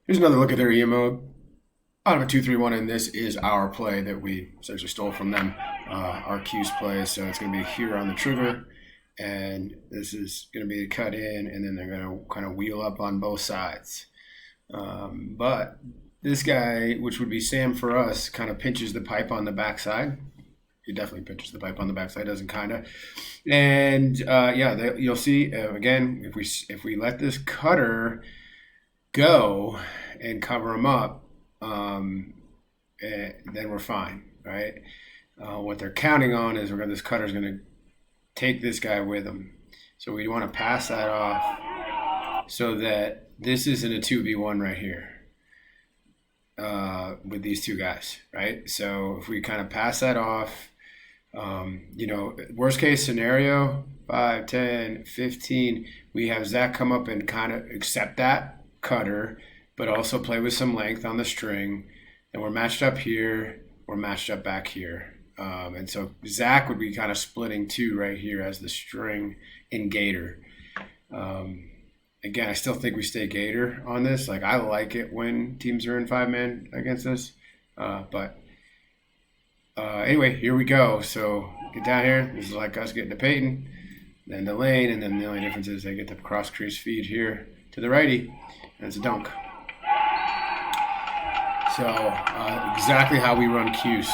Here's another look at their EM mode. Out of a 2-3-1, and this is our play that we essentially stole from them, our Cuse play. So it's going to be here on the trigger, and this is going to be a cut in, and then they're going to kind of wheel up on both sides. But this guy, which would be Sam for us, kind of pinches the pipe on the backside. He definitely pinches the pipe on the backside, doesn't kind of. And you'll see again if we let this cutter go and cover him up, then we're fine, right? What they're counting on is this cutter's going to take this guy with him. So we want to pass that off so that this isn't a 2v1 right here with these two guys, right? So if we kind of pass that off, worst case scenario, 5, 10, 15, we have Zach come up and kind of accept that cutter, but also play with some length on the string. And we're matched up here, we're matched up back here. And so Zach would be kind of splitting two right here as the string in Gator. Again, I still think we stay Gator on this. Like, I like it when teams are in 5-man against this. Anyway, here we go. So get down here. This is like us getting to Peyton, then the lane, and then the only difference is they get the cross crease feed here to the righty, and it's a dunk. So exactly how we run Cuse.